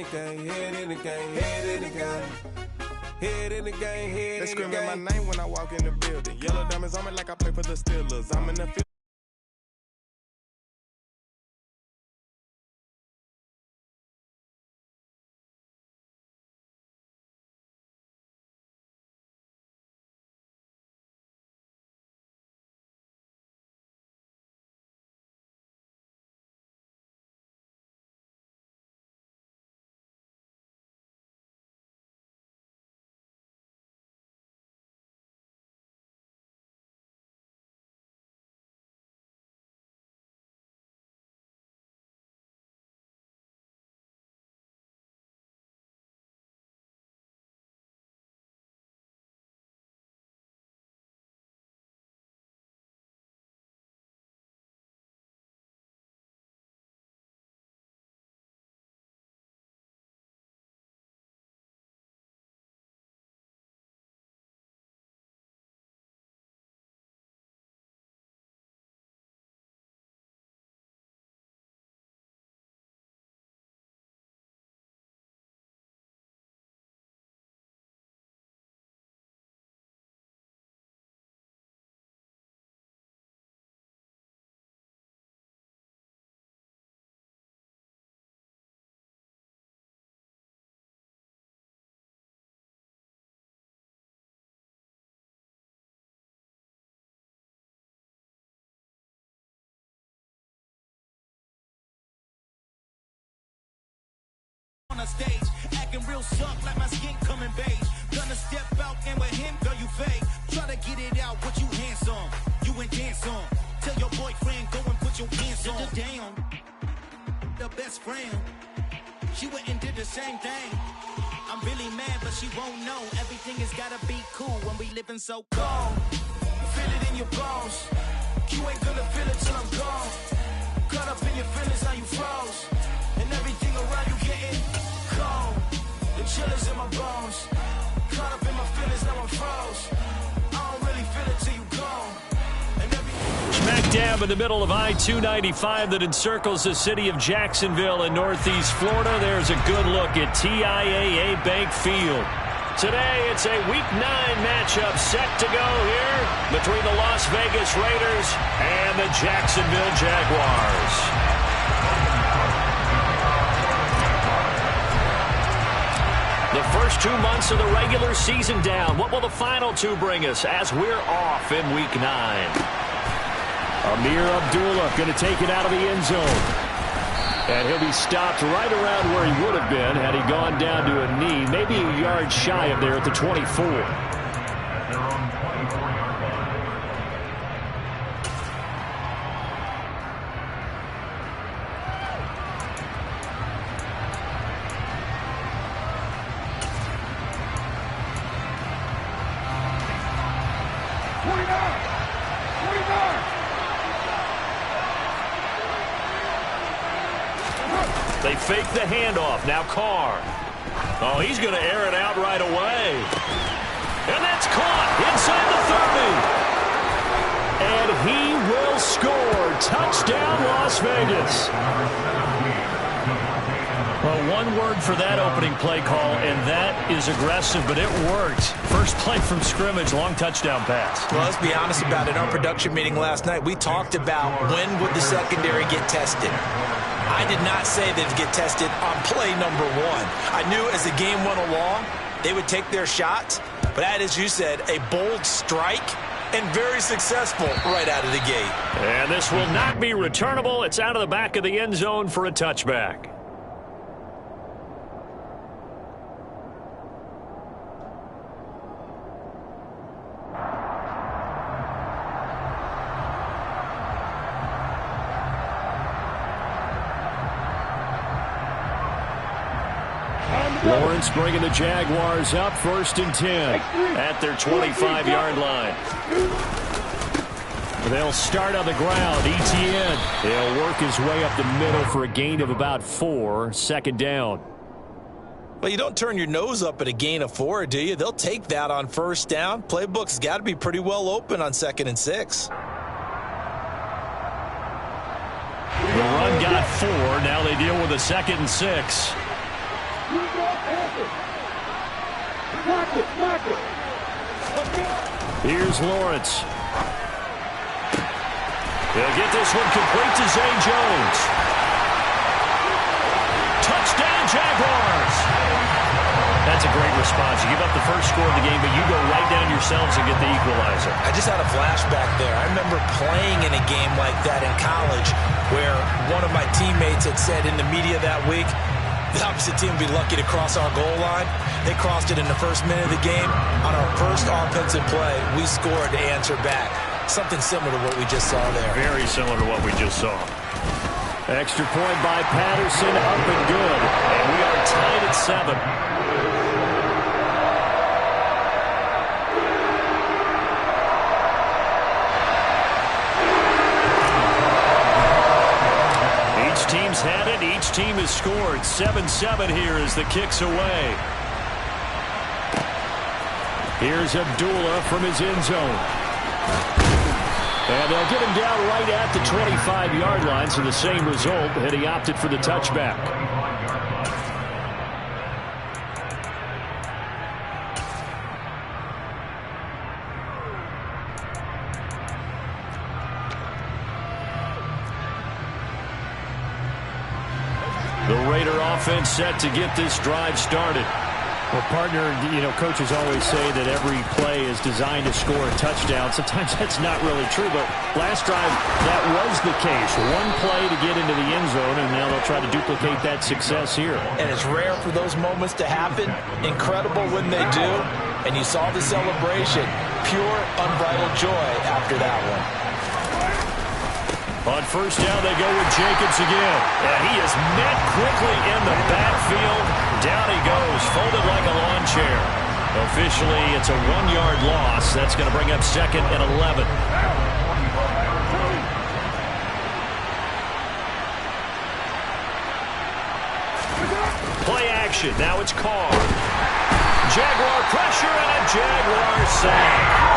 the game, head in the game, head in the game. Head in the game, head in the game. They screaming my name when I walk in the building. Yellow diamonds on me like I play for the Steelers. I'm in the field. On a stage, acting real soft like my skin coming beige. Gonna step out and with him, girl, you fake. Try to get it out, what you hands on? You ain't dance on. Tell your boyfriend, go and put your hands on. Down, the best friend. She went and did the same thing. I'm really mad, but she won't know. Everything has gotta be cool when we living so cold. Feel it in your bones. You ain't gonna feel it till I'm gone. Caught up in your feelings, now you froze. And everything around you getting cold. The chillers in my bones. Caught up in my feelings, now I'm froze. I don't really feel it till you gone. Smack dab in the middle of I-295 that encircles the city of Jacksonville in northeast Florida. There's a good look at TIAA Bank Field. Today, it's a Week 9 matchup set to go here between the Las Vegas Raiders and the Jacksonville Jaguars. The first 2 months of the regular season down. What will the final 2 bring us as we're off in Week 9? Amir Abdullah going to take it out of the end zone. And he'll be stopped right around where he would have been had he gone down to a knee, maybe a yard shy of there at the 24. They fake the handoff. Now Carr. Oh, he's going to air it out right away. And that's caught inside the 30. And he will score. Touchdown, Las Vegas. Well, one word for that opening play call, and that is aggressive, but it worked. First play from scrimmage, long touchdown pass. Well, let's be honest about it. In our production meeting last night, we talked about when would the secondary get tested. I did not say they'd get tested on play number 1. I knew as the game went along, they would take their shots. But that, as you said, a bold strike and very successful right out of the gate. And this will not be returnable. It's out of the back of the end zone for a touchback. Lawrence bringing the Jaguars up 1st and 10 at their 25-yard line. They'll start on the ground. Etienne. He'll work his way up the middle for a gain of about 4. 2nd down. Well, you don't turn your nose up at a gain of 4, do you? They'll take that on 1st down. Playbook's got to be pretty well open on 2nd and 6. The run got 4. Now they deal with a 2nd and 6. Here's Lawrence. They'll get this one complete to Zay Jones. Touchdown, Jaguars! That's a great response. You give up the first score of the game, but you go right down yourselves and get the equalizer. I just had a flashback there. I remember playing in a game like that in college where one of my teammates had said in the media that week, the opposite team would be lucky to cross our goal line. They crossed it in the first minute of the game. On our first offensive play, we scored to answer back. Something similar to what we just saw there. Very similar to what we just saw. Extra point by Patterson, up and good. And we are tied at 7. Each team's had it. Each team has scored. 7-7 here as the kick's away. Here's Abdullah from his end zone. And they'll get him down right at the 25-yard line, so the same result, and he opted for the touchback. The Raider offense set to get this drive started. Well, partner, coaches always say that every play is designed to score a touchdown. Sometimes that's not really true, but last drive, that was the case. One play to get into the end zone, and now they'll try to duplicate that success here. And it's rare for those moments to happen. Incredible when they do. And you saw the celebration. Pure, unbridled joy after that one. On first down, they go with Jacobs again. And he is met quickly in the backfield. Down he goes, folded like a lawn chair. Officially, it's a 1-yard loss. That's going to bring up 2nd and 11. Play action. Now it's Carr. Jaguar pressure and a Jaguar sack.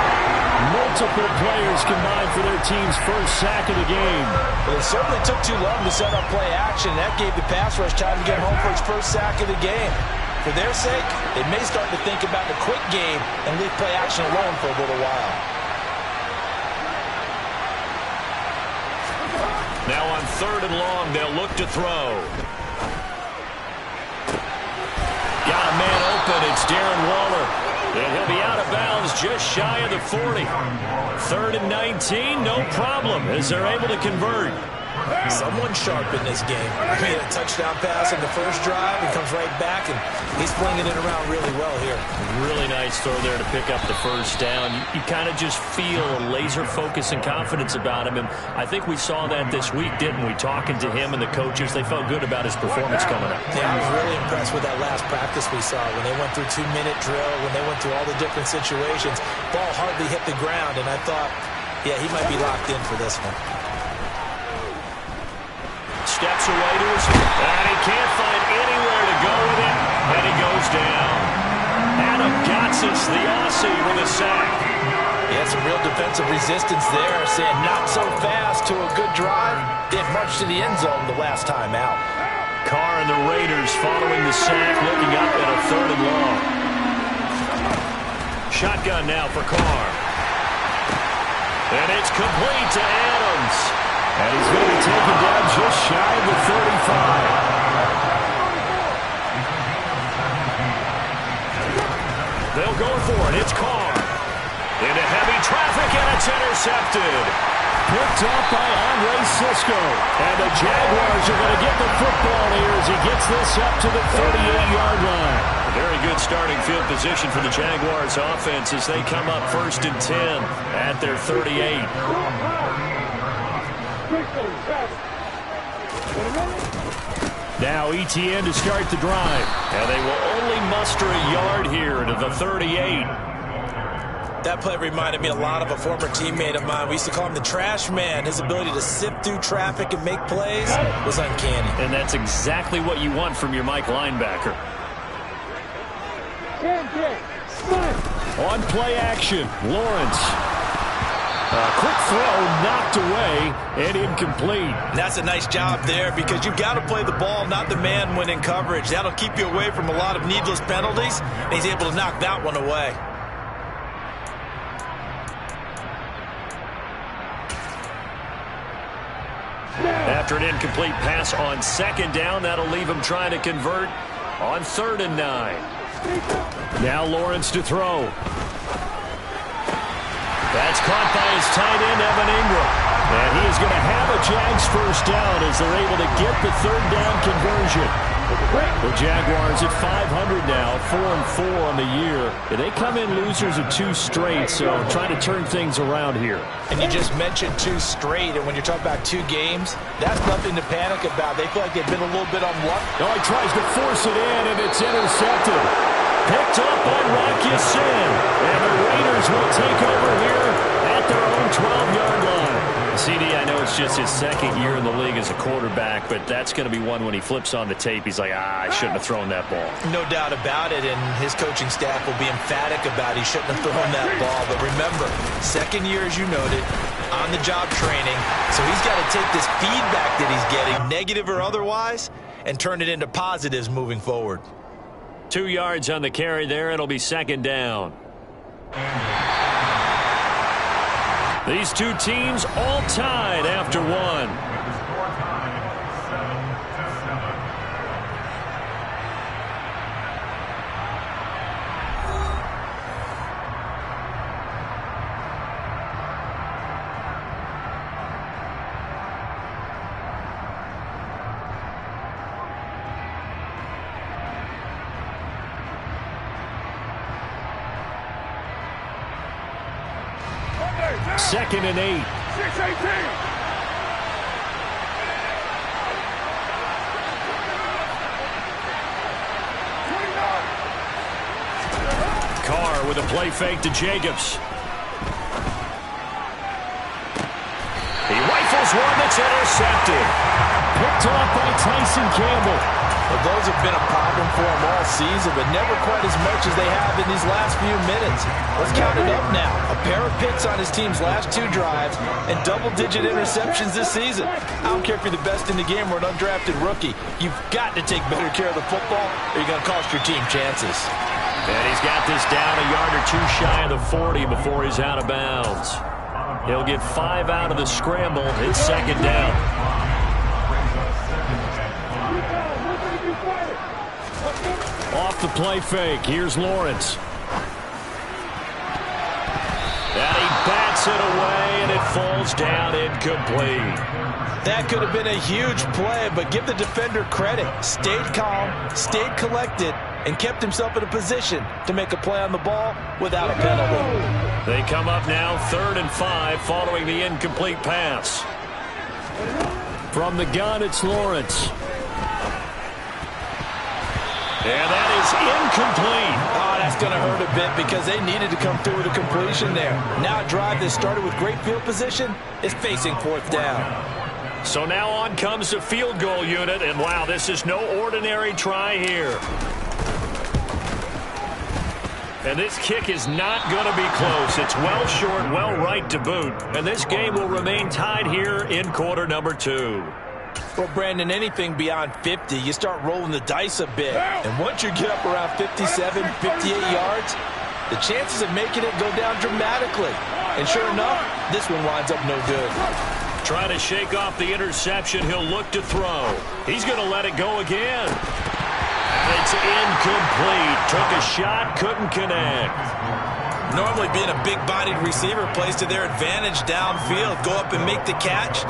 Multiple players combined for their team's first sack of the game. Well, it certainly took too long to set up play action. That gave the pass rush time to get home for its first sack of the game. For their sake, they may start to think about the quick game and leave play action alone for a little while. Now on 3rd and long, they'll look to throw. Got a man open. It's Darren Waller. And he'll be out of bounds just shy of the 40. 3rd and 19, no problem, as they're able to convert. Someone sharp in this game. He had a touchdown pass in the first drive and comes right back, and he's flinging it around really well here. Really nice throw there to pick up the first down. You kind of just feel a laser focus and confidence about him, and I think we saw that this week, didn't we? Talking to him and the coaches, they felt good about his performance coming up. Yeah, I was really impressed with that last practice we saw when they went through 2-minute drill, when they went through all the different situations. Ball hardly hit the ground, and I thought, yeah, he might be locked in for this one. Steps away to his feet, and he can't find anywhere to go with it, and he goes down. Adam Gotsis, the Aussie, with a sack. Yeah, some real defensive resistance there, saying not so fast to a good drive. Didn't march to the end zone the last time out. Carr and the Raiders following the sack, looking up at a 3rd and long. Shotgun now for Carr. And it's complete to Adams. And he's going to be taken down just shy of the 35. They'll go for it. It's Carr. Into heavy traffic, and it's intercepted. Picked up by Andre Sisco. And the Jaguars are going to get the football here as he gets this up to the 38-yard line. A very good starting field position for the Jaguars offense as they come up 1st and 10 at their 38. Now ETN to start the drive. And they will only muster a yard here to the 38. That play reminded me a lot of a former teammate of mine. We used to call him the trash man. His ability to sift through traffic and make plays was uncanny. And that's exactly what you want from your Mike linebacker. On play action, Lawrence. Quick throw knocked away and incomplete. That's a nice job there because you've got to play the ball, not the man when in coverage. That'll keep you away from a lot of needless penalties, and he's able to knock that one away. After an incomplete pass on second down, that'll leave him trying to convert on 3rd and 9. Now Lawrence to throw. That's caught by his tight end, Evan Ingram. And he is going to have a Jags first down as they're able to get the 3rd down conversion. The Jaguars at 500 now, 4-4 on the year. And they come in losers of 2 straight, so trying to turn things around here. And you just mentioned 2 straight, and when you're talking about 2 games, that's nothing to panic about. They feel like they've been a little bit unlucky. Oh, he tries to force it in, and it's intercepted. Picked up by Rocky Sin. And the Raiders will take over here at their own 12-yard line. CD, I know it's just his 2nd year in the league as a quarterback, but that's going to be one when he flips on the tape. He's like, I shouldn't have thrown that ball. No doubt about it, and his coaching staff will be emphatic about he shouldn't have thrown that ball. But remember, 2nd year, as you noted, on-the-job training, so he's got to take this feedback that he's getting, negative or otherwise, and turn it into positives moving forward. 2 yards on the carry there. It'll be 2nd down. These 2 teams all tied after 1. Second and 8. 6-18. Carr with a play fake to Jacobs. He rifles one that's intercepted. Picked off by Tyson Campbell. Well, those have been a problem for him all season, but never quite as much as they have in these last few minutes. Let's count it up now. A pair of picks on his team's last 2 drives and double-digit interceptions this season. I don't care if you're the best in the game or an undrafted rookie. You've got to take better care of the football or you're going to cost your team chances. And he's got this down a yard or 2 shy of the 40 before he's out of bounds. He'll get 5 out of the scramble. It's 2nd down. Off the play fake. Here's Lawrence. And he bats it away, and it falls down incomplete. That could have been a huge play, but give the defender credit. Stayed calm, stayed collected, and kept himself in a position to make a play on the ball without a penalty. They come up now 3rd and 5 following the incomplete pass. From the gun, it's Lawrence. And that is incomplete. Oh, that's going to hurt a bit because they needed to come through with a completion there. Now a drive that started with great field position is facing 4th down. So now on comes the field goal unit, and wow, this is no ordinary try here. And this kick is not going to be close. It's well short, well right to boot. And this game will remain tied here in quarter number 2. Well, Brandon, anything beyond 50, you start rolling the dice a bit. And once you get up around 57, 58 yards, the chances of making it go down dramatically. And sure enough, this one winds up no good. Trying to shake off the interception, he'll look to throw. He's going to let it go again. It's incomplete. Took a shot, couldn't connect. Normally being a big-bodied receiver plays to their advantage downfield. Go up and make the catch,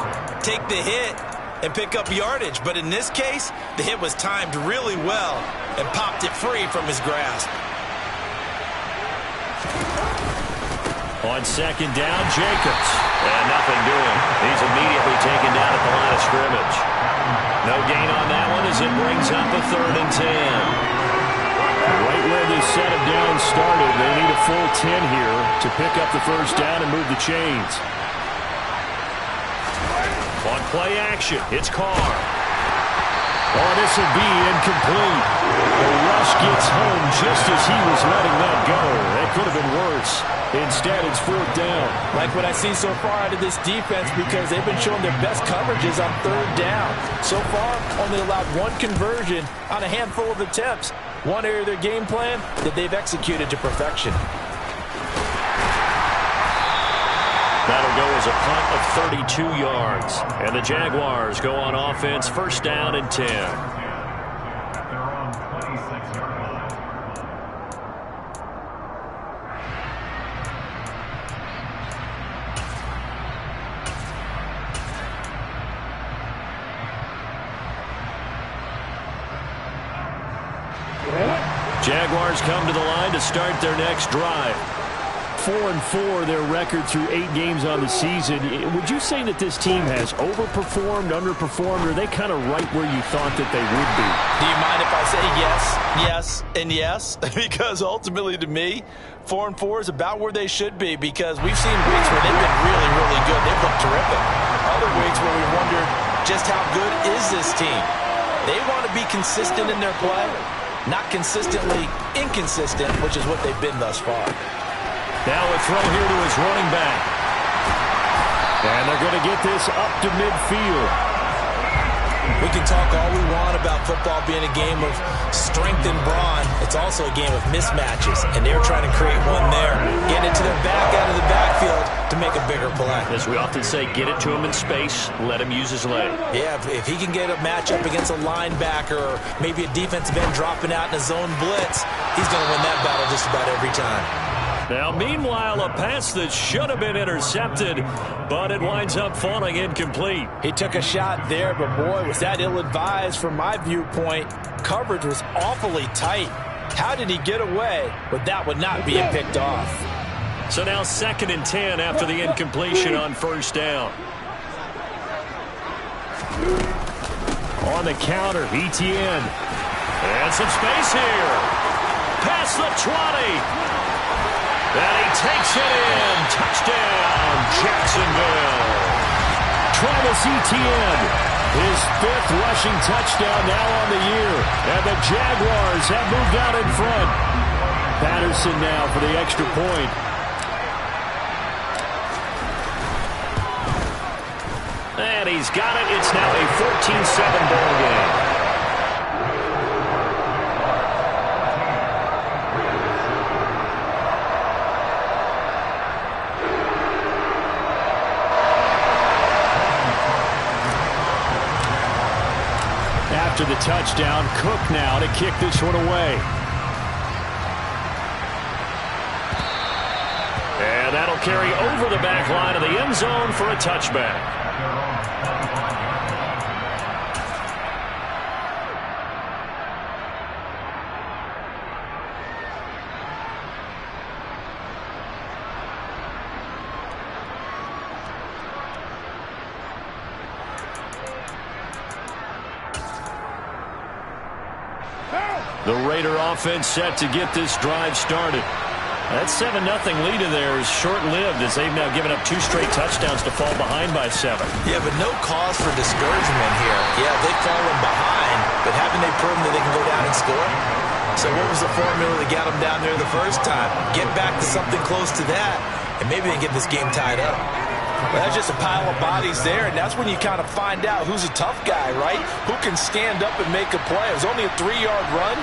take the hit, and pick up yardage. But in this case, the hit was timed really well and popped it free from his grasp. On 2nd down, Jacobs. And nothing doing. He's immediately taken down at the line of scrimmage. No gain on that one as it brings up a 3rd and 10. Right where this set of downs started, they need a full 10 here to pick up the first down and move the chains. On play action, it's Carr. Oh, this will be incomplete. The rush gets home just as he was letting that go. That could have been worse. Instead, it's 4th down. Like what I've seen so far out of this defense, because they've been showing their best coverages on 3rd down. So far, only allowed 1 conversion on a handful of attempts. One area of their game plan that they've executed to perfection. That'll go as a punt of 32 yards. And the Jaguars go on offense, 1st down and 10. Jaguars come to the line to start their next drive. 4-4 their record through 8 games on the season. Would you say that this team has overperformed, underperformed, or are they kind of right where you thought that they would be? Do you mind if I say yes, yes, and yes? Because ultimately to me, 4-4 is about where they should be, because we've seen weeks where they've been really, really good. They've looked terrific. Other weeks where we wondered just how good is this team. They want to be consistent in their play, not consistently inconsistent, which is what they've been thus far. Now a throw here to his running back. And they're going to get this up to midfield. We can talk all we want about football being a game of strength and brawn. It's also a game of mismatches, and they're trying to create one there. Get it to their back out of the backfield to make a bigger play. As we often say, get it to him in space, let him use his leg. Yeah, if he can get a matchup against a linebacker or maybe a defensive end dropping out in a zone blitz, he's going to win that battle just about every time. Now, meanwhile, a pass that should have been intercepted, but it winds up falling incomplete. He took a shot there, but boy, was that ill-advised from my viewpoint. Coverage was awfully tight. How did he get away with that one not being picked off? So now 2nd and 10 after the incompletion on 1st down. On the counter, ETN. And some space here. Past the 20. And he takes it in. Touchdown, Jacksonville. Travis Etienne, his 5th rushing touchdown now on the year. And the Jaguars have moved out in front. Patterson now for the extra point. And he's got it. It's now a 14-7 ball game. After the touchdown, Cook now to kick this one away. And that'll carry over the back line of the end zone for a touchback. The Raider offense set to get this drive started. That 7-0 lead of theirs is short-lived as they've now given up 2 straight touchdowns to fall behind by 7. Yeah, but no cause for discouragement here. Yeah, they've fallen behind, but haven't they proven that they can go down and score? So what was the formula that got them down there the first time? Get back to something close to that, and maybe they can get this game tied up. Well, that's just a pile of bodies there, and that's when you kind of find out who's a tough guy, right? Who can stand up and make a play. It was only a 3-yard run,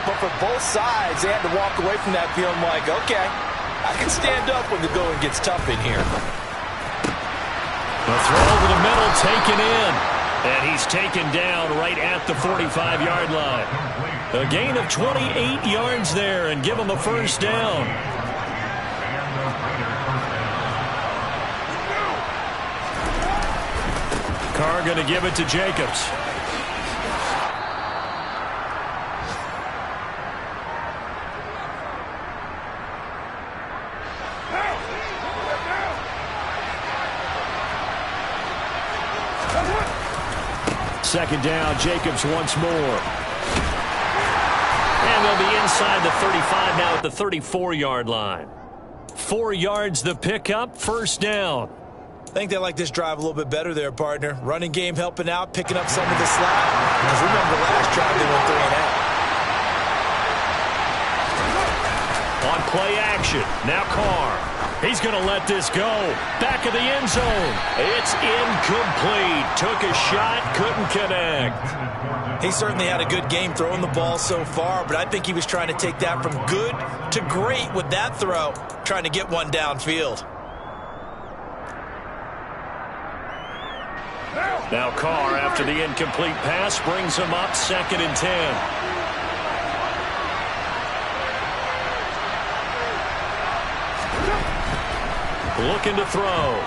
but for both sides, they had to walk away from that feeling like, okay, I can stand up when the going gets tough in here. The throw over the middle taken in, and he's taken down right at the 45-yard line. A gain of 28 yards there and give him a 1st down. Carr going to give it to Jacobs. Second down, Jacobs once more. And they'll be inside the 35 now at the 34-yard line. 4 yards the pickup, 1st down. I think they like this drive a little bit better there, partner. Running game helping out, picking up some of the slack. Because remember, last drive they went 3 and out. On play action, now Carr. He's going to let this go. Back of the end zone. It's incomplete. Took a shot, couldn't connect. He certainly had a good game throwing the ball so far, but I think he was trying to take that from good to great with that throw, trying to get one downfield. Now Carr, after the incomplete pass, brings him up 2nd and 10. Looking to throw.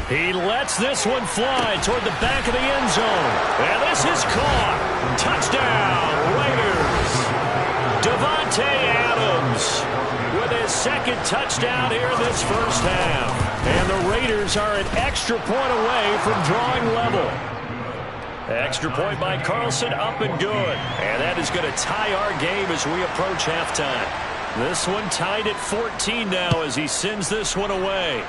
He lets this one fly toward the back of the end zone. And this is caught. Touchdown, Raiders. Davante Adams with his 2nd touchdown here in this first half. And the Raiders are an extra point away from drawing level. Extra point by Carlson, up and good. And that is going to tie our game as we approach halftime. This one tied at 14 now as he sends this one away.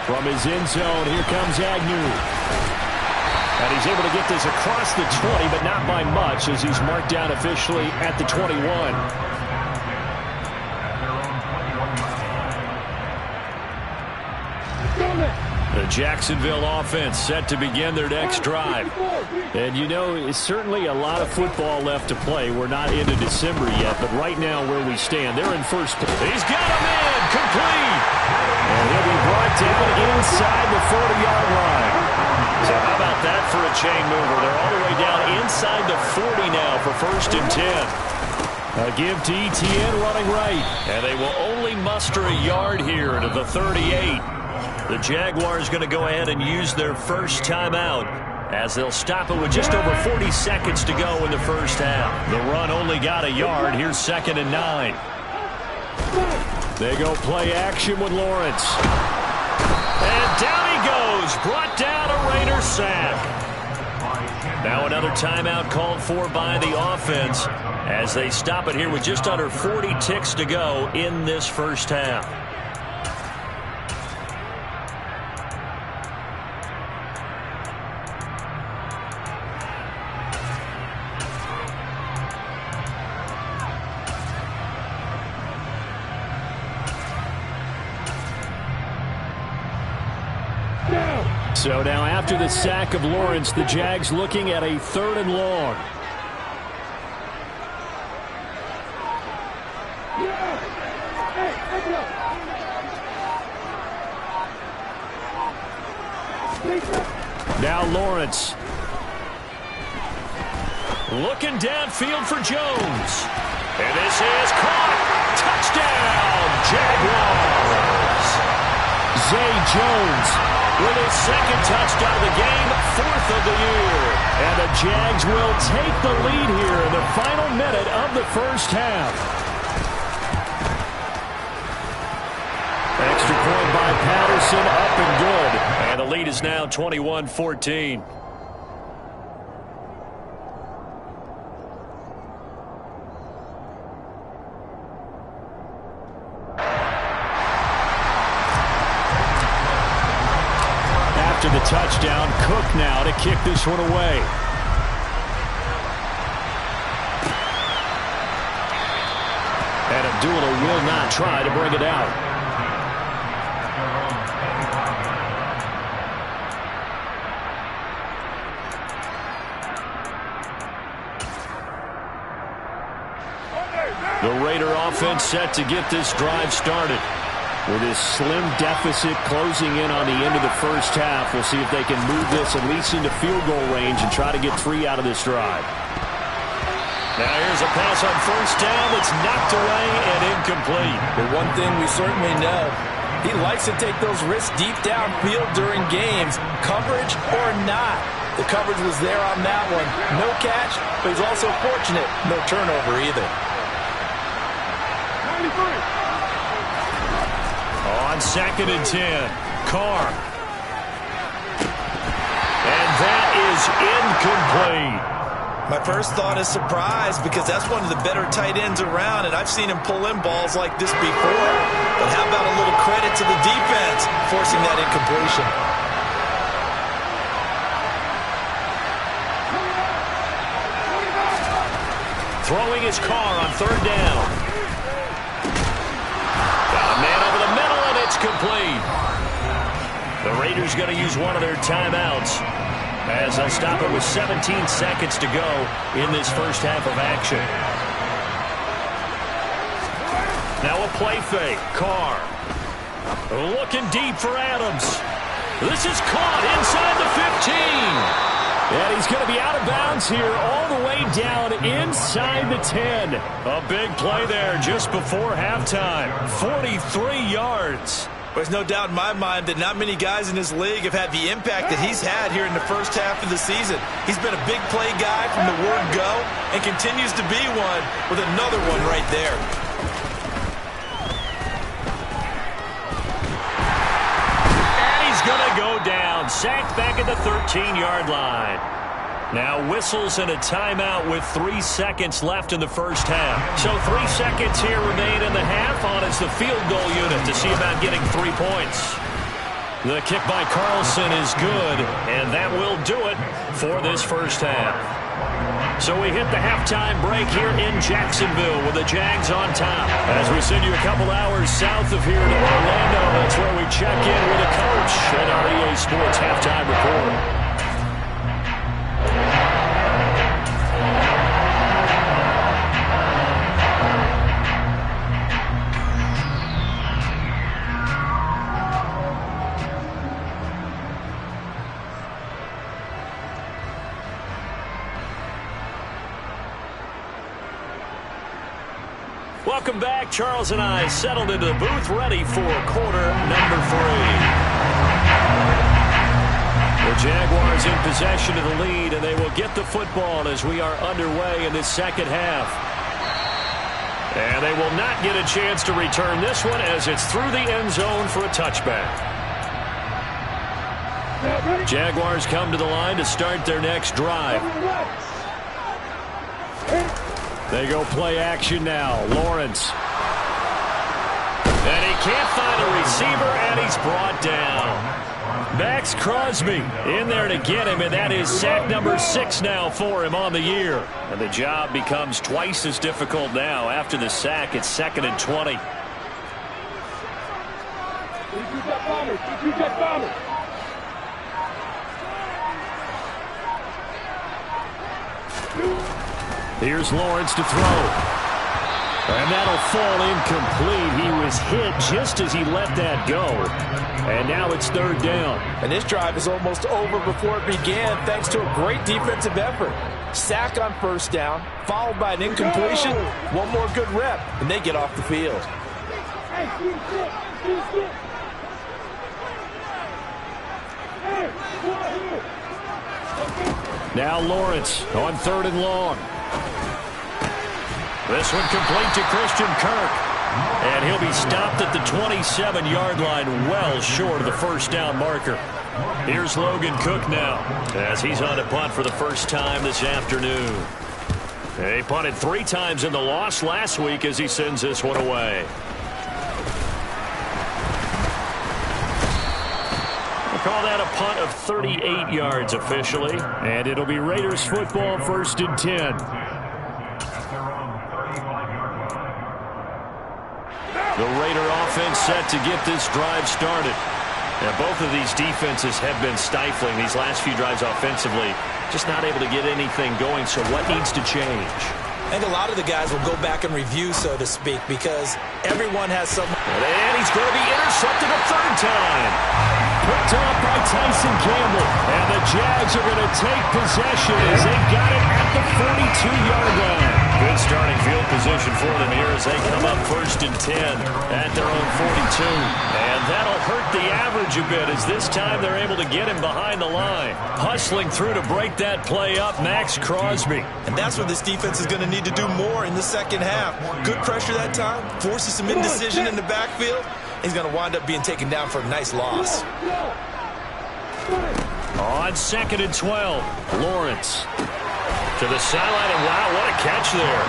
From his end zone, here comes Agnew. And he's able to get this across the 20, but not by much as he's marked down officially at the 21. The Jacksonville offense set to begin their next drive. And you know, it's certainly a lot of football left to play. We're not into December yet, but right now where we stand, they're in first place. He's got him in, complete. And he'll be brought down inside the 40-yard line. So how about that for a chain mover? They're all the way down inside the 40 now for 1st and 10. A give to ETN running right. And they will only muster a yard here to the 38. The Jaguars going to go ahead and use their first timeout as they'll stop it with just over 40 seconds to go in the first half. The run only got a yard. Here's 2nd and 9. They go play action with Lawrence. And down he goes. Brought down a Raider sack. Now another timeout called for by the offense as they stop it here with just under 40 ticks to go in this first half. So now after the sack of Lawrence, the Jags looking at a 3rd and long. Now Lawrence. Looking downfield for Jones. And this is caught. Touchdown, Jaguars. Zay Jones with his 2nd touchdown of the game, 4th of the year. And the Jags will take the lead here in the final minute of the first half. Extra point by Patterson, up and good. And the lead is now 21-14. After the touchdown, Cook now to kick this one away. And Abdullah will not try to bring it out. The Raider offense set to get this drive started. With this slim deficit closing in on the end of the first half, we'll see if they can move this at least into field goal range and try to get 3 out of this drive. Now here's a pass on first down that's knocked away and incomplete. But one thing we certainly know, he likes to take those risks deep downfield during games, coverage or not. The coverage was there on that one. No catch, but he's also fortunate. No turnover either. 93. On 2nd and 10, Carr. And that is incomplete. My first thought is surprise because that's one of the better tight ends around, and I've seen him pull in balls like this before. But how about a little credit to the defense forcing that incompletion? Throwing his car on third down. Got a man over the middle, and it's complete. The Raiders going to use one of their timeouts as they'll stop it with 17 seconds to go in this first half of action. Now a play fake. Carr looking deep for Adams. This is caught inside the 15. And he's going to be out of bounds here all the way down inside the 10. A big play there just before halftime. 43 yards. There's no doubt in my mind that not many guys in this league have had the impact that he's had here in the first half of the season. He's been a big play guy from the word go and continues to be one with another one right there. Going to go down. Sacked back at the 13-yard line. Now whistles and a timeout with 3 seconds left in the first half. So 3 seconds here remain in the half on as the field goal unit to see about getting 3 points. The kick by Carlson is good, and that will do it for this first half. So we hit the halftime break here in Jacksonville with the Jags on top. As we send you a couple hours south of here to Orlando, that's where we check in with the coach at our EA Sports halftime report. Welcome back. Charles and I settled into the booth ready for quarter number 3. The Jaguars in possession of the lead, and they will get the football as we are underway in this second half. And they will not get a chance to return this one as it's through the end zone for a touchback. Jaguars come to the line to start their next drive. They go play action now. Lawrence. And he can't find a receiver, and he's brought down. Max Crosby in there to get him, and that is sack number 6 now for him on the year. And the job becomes twice as difficult now. After the sack, it's 2nd and 20. Here's Lawrence to throw. And that'll fall incomplete. He was hit just as he let that go. And now it's 3rd down. And this drive is almost over before it began thanks to a great defensive effort. Sack on 1st down, followed by an incompletion. One more good rep, and they get off the field. Now Lawrence on 3rd and long. This one complete to Christian Kirk. And he'll be stopped at the 27-yard line, well short of the 1st down marker. Here's Logan Cook now as he's on a punt for the first time this afternoon. He punted 3 times in the loss last week as he sends this one away. We'll call that a punt of 38 yards officially. And it'll be Raiders football, 1st and 10. The Raider offense set to get this drive started. Now, both of these defenses have been stifling these last few drives offensively. Just not able to get anything going, so what needs to change? I think a lot of the guys will go back and review, so to speak, because everyone has some... And he's going to be intercepted a 3rd time. Picked off by Tyson Campbell. And the Jags are going to take possession as they got it at the 42-yard line. Good starting field position for them here as they come up 1st and 10 at their own 42. And that'll hurt the average a bit as this time they're able to get him behind the line. Hustling through to break that play up, Max Crosby. And that's what this defense is going to need to do more in the second half. Good pressure that time, forces some indecision in the backfield. He's going to wind up being taken down for a nice loss. On 2nd and 12, Lawrence to the sideline, and wow, what a catch there.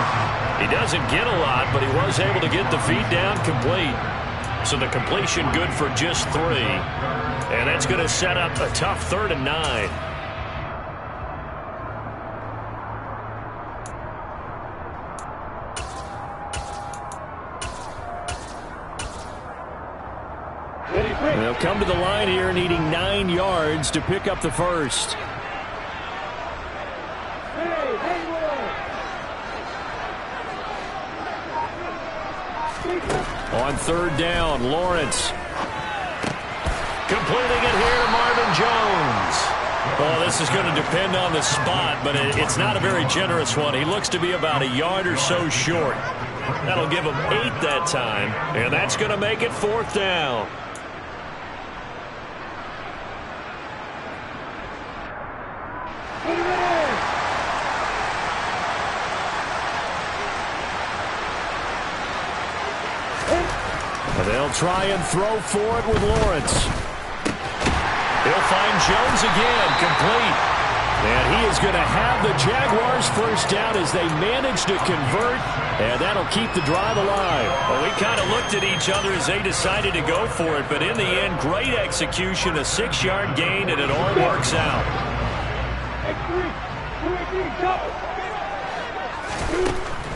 He doesn't get a lot, but he was able to get the feed down complete. So the completion good for just 3. And that's going to set up a tough 3rd and 9. They'll come to the line here needing 9 yards to pick up the first. On third down, Lawrence. Completing it here to Marvin Jones. Well, this is going to depend on the spot, but it's not a very generous one. He looks to be about a yard or so short. That'll give him 8 that time, and that's going to make it 4th down. They'll try and throw for it with Lawrence. He'll find Jones again, complete. And he is going to have the Jaguars first down as they manage to convert, and that'll keep the drive alive. Well, we kind of looked at each other as they decided to go for it, but in the end, great execution, a 6-yard gain, and it all works out.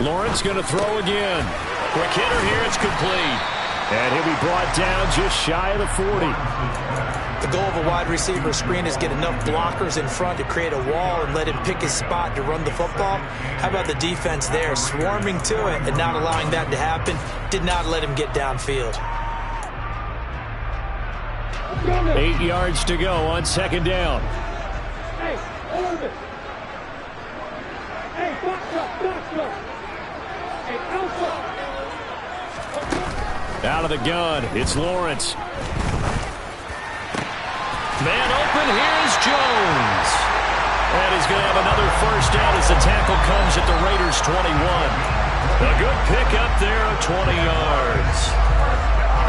Lawrence going to throw again. Quick hitter here, it's complete. And he'll be brought down just shy of the 40. The goal of a wide receiver screen is get enough blockers in front to create a wall and let him pick his spot to run the football. How about the defense there, swarming to it and not allowing that to happen? Did not let him get downfield. 8 yards to go on second down. Hey, hold it. Hey, box up. Hey, outside. Out of the gun, it's Lawrence. Man open, here's Jones. And he's going to have another first down as the tackle comes at the Raiders' 21. A good pickup there of 20 yards.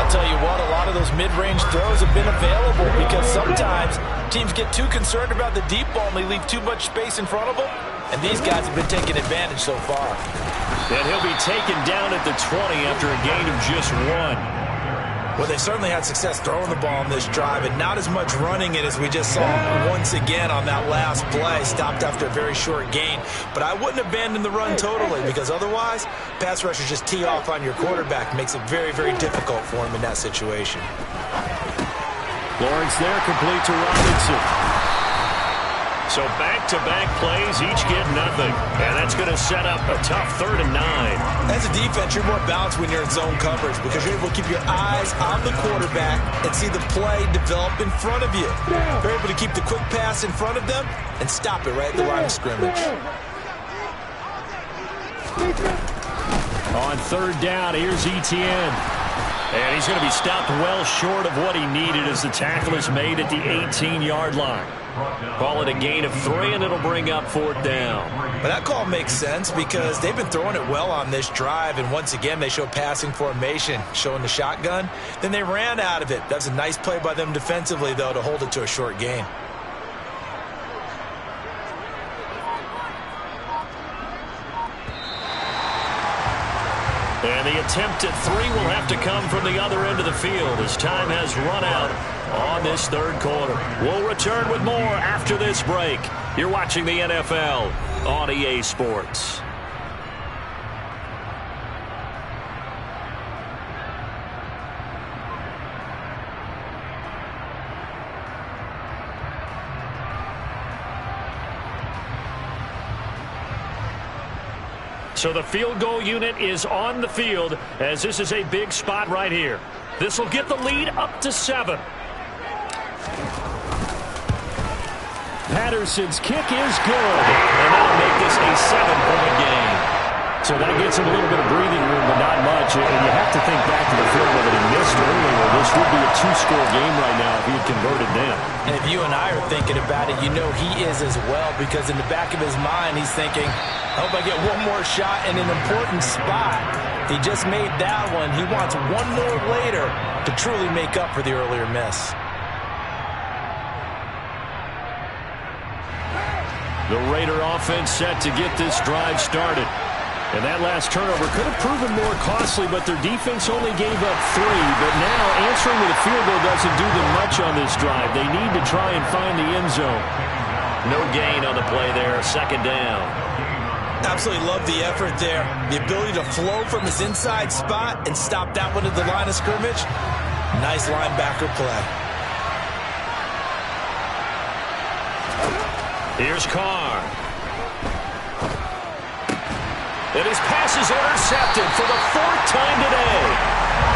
I'll tell you what, a lot of those mid-range throws have been available because sometimes teams get too concerned about the deep ball and they leave too much space in front of them. And these guys have been taking advantage so far. And he'll be taken down at the 20 after a gain of just 1. Well, they certainly had success throwing the ball on this drive and not as much running it as we just saw once again on that last play. Stopped after a very short gain. But I wouldn't abandon the run totally because otherwise, pass rushers just tee off on your quarterback. Makes it very, very difficult for him in that situation. Lawrence there, complete to Robinson. So back-to-back plays, each get nothing. And that's going to set up a tough 3rd and 9. As a defense, you're more balanced when you're in zone coverage because you're able to keep your eyes on the quarterback and see the play develop in front of you. You're able to keep the quick pass in front of them and stop it right at the line of scrimmage. On 3rd down, here's Etienne. And he's going to be stopped well short of what he needed as the tackle is made at the 18-yard line. Call it a gain of 3, and it'll bring up 4th down. But that call makes sense because they've been throwing it well on this drive, and once again they show passing formation, showing the shotgun. Then they ran out of it. That's a nice play by them defensively, though, to hold it to a short gain. And the attempt at 3 will have to come from the other end of the field as time has run out on this 3rd quarter. We'll return with more after this break. You're watching the NFL on EA Sports. So the field goal unit is on the field as this is a big spot right here. This will get the lead up to 7. Patterson's kick is good, and that'll make this a 7-point game. So that gets him a little bit of breathing room, but not much. And you have to think back to the field goal that he missed earlier. This would be a 2-score game right now if he had converted them. And if you and I are thinking about it, you know he is as well, because in the back of his mind, he's thinking, I hope I get one more shot in an important spot. He just made that one. He wants one more later to truly make up for the earlier miss. The Raider offense set to get this drive started. And that last turnover could have proven more costly, but their defense only gave up 3. But now answering with a field goal doesn't do them much on this drive. They need to try and find the end zone. No gain on the play there, 2nd down. Absolutely love the effort there. The ability to flow from his inside spot and stop that one at the line of scrimmage. Nice linebacker play. Here's Carr. And his pass is intercepted for the 4th time today.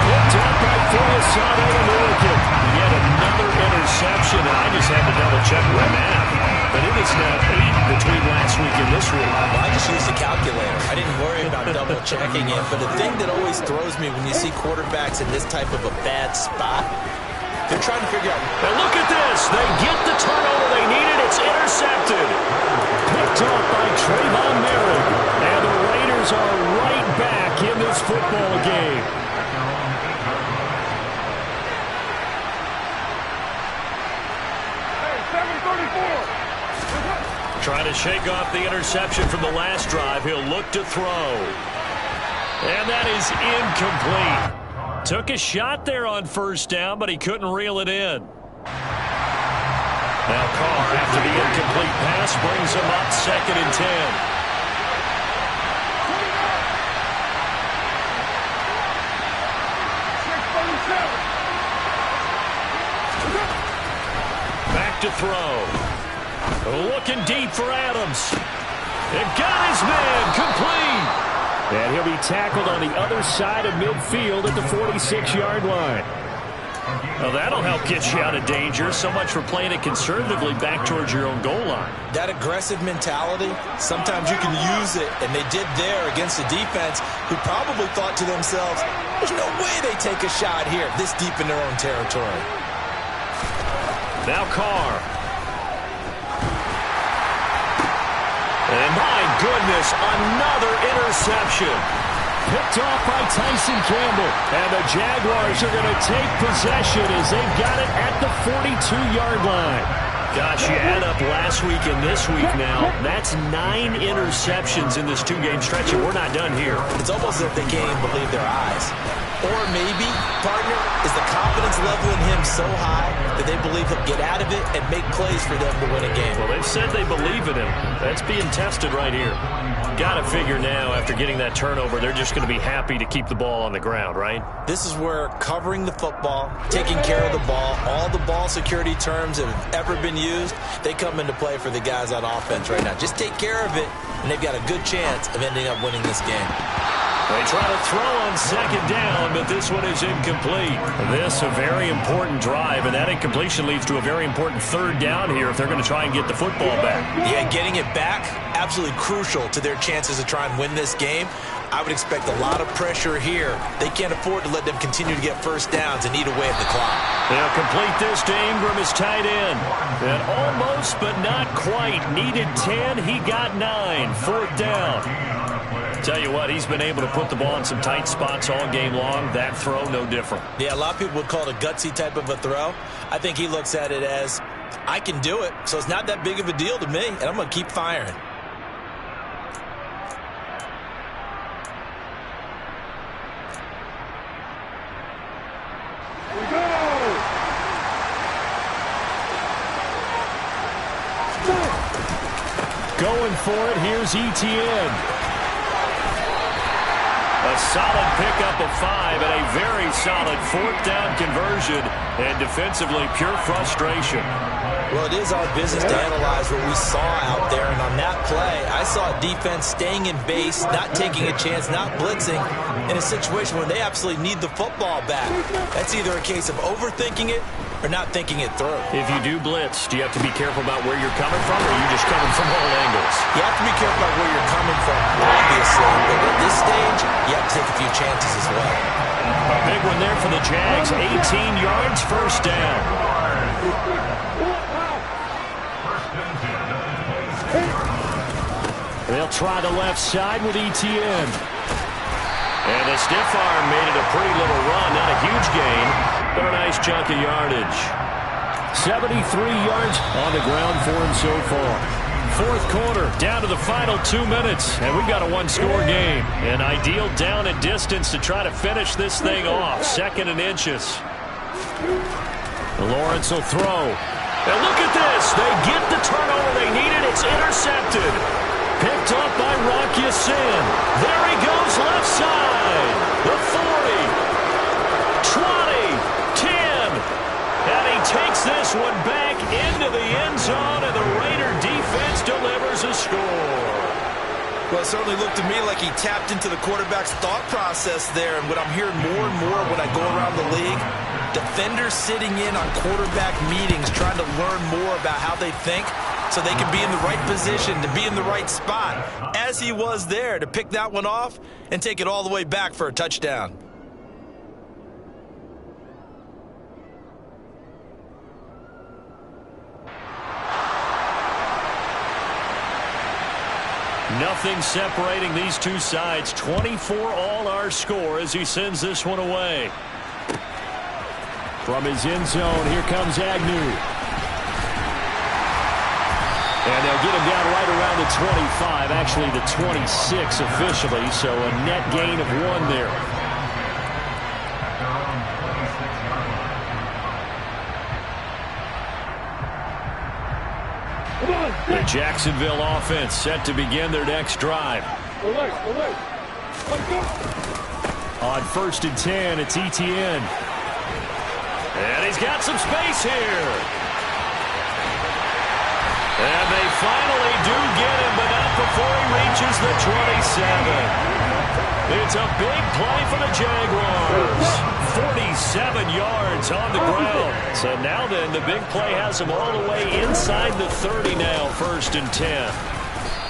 Picked up by Philosoph American. Yet another interception. And I just had to double-check my math. But it is now 8 between last week and this week. Well, I just used a calculator. I didn't worry about double-checking it. But the thing that always throws me when you see quarterbacks in this type of a bad spot, they're trying to figure out. And look at this. They get the turnover they needed. It's intercepted. Picked off by Trayvon Merritt. And the Raiders are right back in this football game. Trying to shake off the interception from the last drive. He'll look to throw. And that is incomplete. Took a shot there on 1st down, but he couldn't reel it in. Now Carr, after the incomplete pass, brings him up 2nd and 10. Back to throw. Looking deep for Adams. And got his man complete. And he'll be tackled on the other side of midfield at the 46-yard line. Well, that'll help get you out of danger. So much for playing it conservatively back towards your own goal line. That aggressive mentality, sometimes you can use it, and they did there against a defense who probably thought to themselves, there's no way they take a shot here this deep in their own territory. Now Carr. And my goodness, another interception. Picked off by Tyson Campbell. And the Jaguars are going to take possession as they've got it at the 42-yard line. Gosh, you add up last week and this week now, that's 9 interceptions in this 2-game stretch, and we're not done here. It's almost as if they can't even believe their eyes. Or maybe, partner, is the confidence level in him so high that they believe he'll get out of it and make plays for them to win a game. Well, they've said they believe in him. That's being tested right here. Got to figure now, after getting that turnover, they're just going to be happy to keep the ball on the ground, right? This is where covering the football, taking care of the ball, all the ball security terms that have ever been used, they come into play for the guys on offense right now. Just take care of it, and they've got a good chance of ending up winning this game. They try to throw on 2nd down, but this one is incomplete. This a very important drive, and that incompletion leads to a very important 3rd down here if they're going to try and get the football back. Yeah, getting it back, absolutely crucial to their chances to try and win this game. I would expect a lot of pressure here. They can't afford to let them continue to get 1st downs and eat away at the clock. They'll complete this to Ingram as tight end. And almost, but not quite. Needed 10, he got 9. 4th down. Tell you what, he's been able to put the ball in some tight spots all game long. That throw, no different. Yeah, a lot of people would call it a gutsy type of a throw. I think he looks at it as, I can do it, so it's not that big of a deal to me, and I'm going to keep firing. Going for it, here's Etienne. A solid pickup of 5 and a very solid 4th down conversion. And defensively, pure frustration. Well, it is our business to analyze what we saw out there. And on that play, I saw a defense staying in base, not taking a chance, not blitzing, in a situation where they absolutely need the football back. That's either a case of overthinking it or not thinking it through. If you do blitz, do you have to be careful about where you're coming from, or are you just coming from all angles? You have to be careful about where you're coming from, obviously. But at this stage, you have to take a few chances as well. A big one there for the Jags. 18 yards, 1st down. They'll try the left side with Etienne. And the stiff arm made it a pretty little run. Not a huge gain, but a nice chunk of yardage. 73 yards on the ground for him so far. 4th quarter, down to the final 2 minutes, and we've got a 1-score game. An ideal down and distance to try to finish this thing off. 2nd and inches. Lawrence will throw. And look at this. They get the turnover they needed. It's intercepted. Picked up by Rock Ya-Sin. There he goes left side. The 40, 20, 10. certainly looked to me like he tapped into the quarterback's thought process there. And what I'm hearing more and more when I go around the league, defenders sitting in on quarterback meetings trying to learn more about how they think so they can be in the right position, to be in the right spot, as he was there, to pick that one off and take it all the way back for a touchdown. Nothing separating these two sides. 24 all our score as he sends this one away. From his end zone, here comes Agnew. And they'll get him down right around the 25, actually the 26 officially, so a net gain of 1 there. The Jacksonville offense set to begin their next drive. On 1st and 10, it's Etienne. And he's got some space here. And they finally do get him, but not before he reaches the 27. It's a big play for the Jaguars. 47 yards on the ground. So now then, the big play has him all the way inside the 30 now, 1st and 10.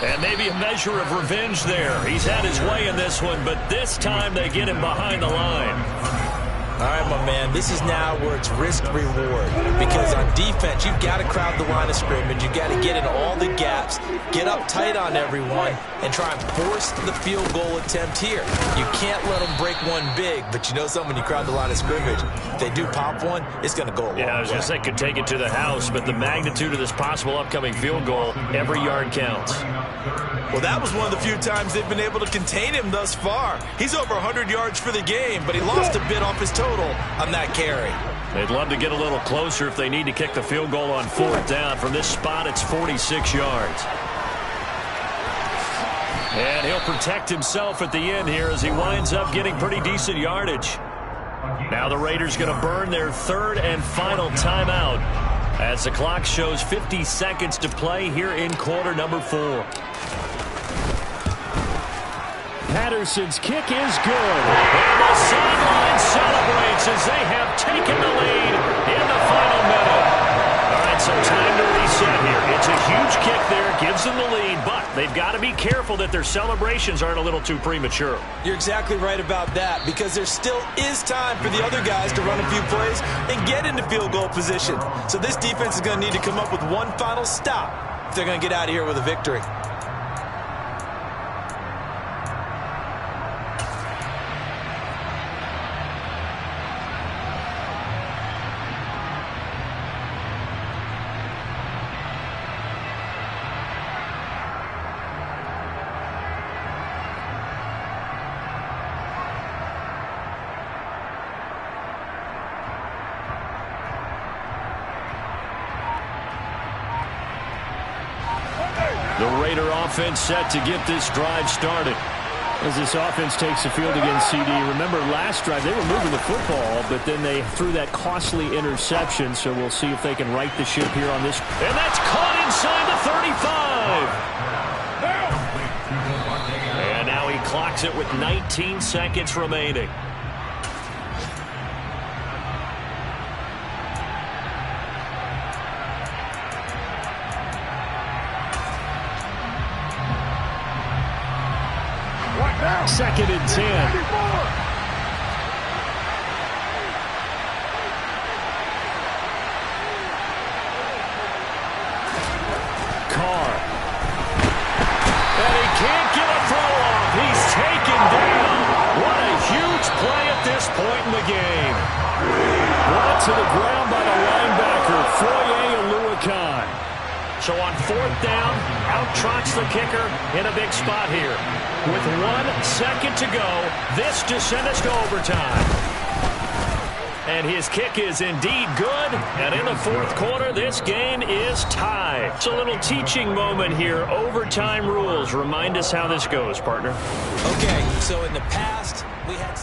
And maybe a measure of revenge there. He's had his way in this one, but this time they get him behind the line. All right, my man, this is now where it's risk-reward. Because on defense, you've got to crowd the line of scrimmage. You've got to get in all the gaps, get up tight on everyone, and try and force the field goal attempt here. You can't let them break one big, but you know something, when you crowd the line of scrimmage, if they do pop one, it's going to go a long way. Yeah, I was going to say could take it to the house, but the magnitude of this possible upcoming field goal, every yard counts. Well, that was one of the few times they've been able to contain him thus far. He's over 100 yards for the game, but he lost a bit off his total on that carry. They'd love to get a little closer if they need to kick the field goal on 4th down. From this spot, it's 46 yards. And he'll protect himself at the end here as he winds up getting pretty decent yardage. Now the Raiders going to burn their 3rd and final timeout as the clock shows 50 seconds to play here in quarter number 4. Patterson's kick is good. And the sideline celebrates as they have taken the lead in the final minute. All right, so time to reset here. It's a huge kick there, gives them the lead, but they've got to be careful that their celebrations aren't a little too premature. You're exactly right about that, because there still is time for the other guys to run a few plays and get into field goal position. So this defense is going to need to come up with one final stop if they're going to get out of here with a victory. The Raider offense set to get this drive started. As this offense takes the field against CD. Remember last drive they were moving the football, but then they threw that costly interception. So we'll see if they can right the ship here on this. And that's caught inside the 35. And now he clocks it with 19 seconds remaining. Second and 10. Carr. And he can't get a throw off. He's taken down. What a huge play at this point in the game. Brought to the ground by the linebacker, Foye Oluwakan. So on 4th down, out trots the kicker in a big spot here. With 1 second to go, this to send us to overtime. And his kick is indeed good. And in the 4th quarter, this game is tied. It's a little teaching moment here. Overtime rules. Remind us how this goes, partner. Okay, so in the past, we had...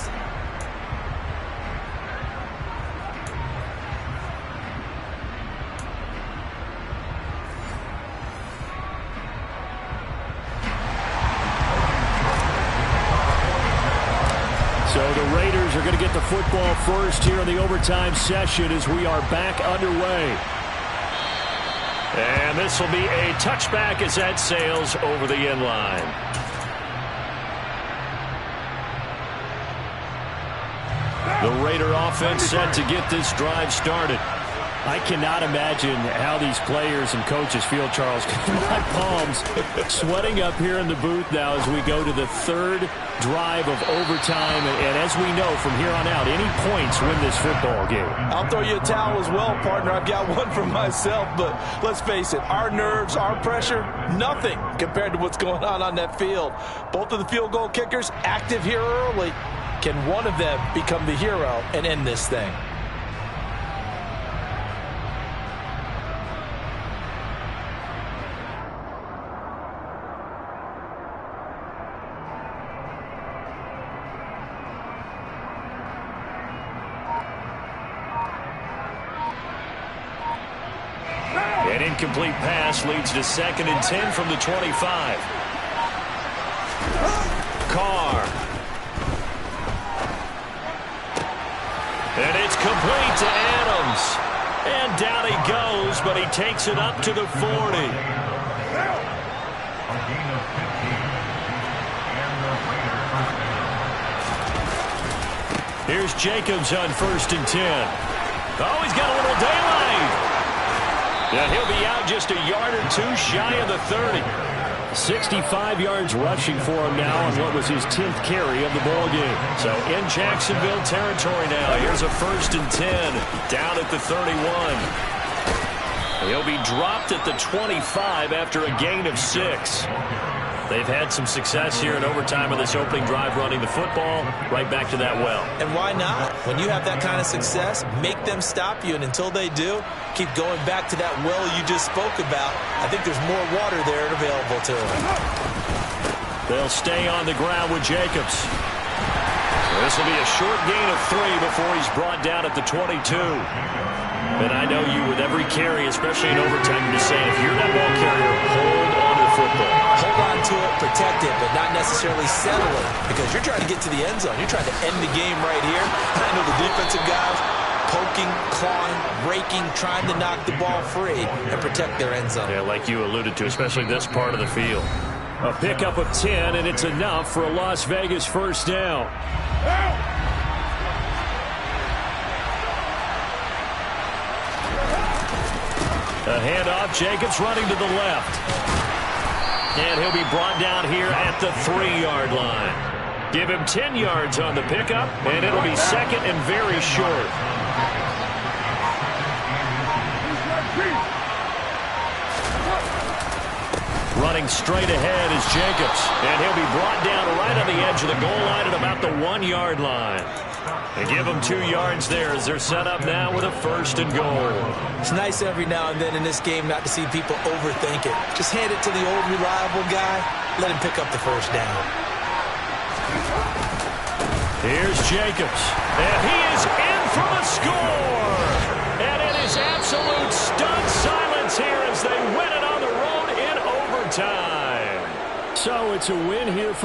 So the Raiders are going to get the football first here in the overtime session as we are back underway. And this will be a touchback as that sails over the end line. The Raider offense set to get this drive started. I cannot imagine how these players and coaches feel, Charles. My palms sweating up here in the booth now as we go to the third drive of overtime. And as we know from here on out, any points win this football game. I'll throw you a towel as well, partner. I've got one for myself, but let's face it, our nerves, our pressure, nothing compared to what's going on that field. Both of the field goal kickers active here early. Can one of them become the hero and end this thing? An incomplete pass leads to 2nd and 10 from the 25. Carr. And it's complete to Adams. And down he goes, but he takes it up to the 40. Here's Jacobs on 1st and 10. Oh, he's got a little daylight. Yeah, he'll be out just a yard or two shy of the 30. 65 yards rushing for him now on what was his 10th carry of the ball game. So in Jacksonville territory now. Here's a 1st and 10 down at the 31. He'll be dropped at the 25 after a gain of 6. They've had some success here in overtime of this opening drive running the football right back to that well. And why not? When you have that kind of success, make them stop you. And until they do, keep going back to that well you just spoke about. I think there's more water there available to them. They'll stay on the ground with Jacobs. This will be a short gain of 3 before he's brought down at the 22. And I know you with every carry, especially in overtime, you're just saying, if you're that ball carrier, hold on to the football. Hold on to it, protect it, but not necessarily settle it, because you're trying to get to the end zone. You're trying to end the game right here. I know the defensive guys poking, clawing, raking, trying to knock the ball free and protect their end zone. Yeah, like you alluded to, especially this part of the field. A pickup of 10, and it's enough for a Las Vegas first down. A handoff, Jacobs running to the left. And he'll be brought down here at the 3-yard line. Give him 10 yards on the pickup, and it'll be 2nd and very short. Running straight ahead is Jacobs, and he'll be brought down right on the edge of the goal line at about the 1-yard line. They give them 2 yards there as they're set up now with a 1st and goal. It's nice every now and then in this game not to see people overthink it. Just hand it to the old reliable guy, let him pick up the 1st down. Here's Jacobs, and he is in for the score. And it is absolute stunned silence here as they win it on the road in overtime. So it's a win here for the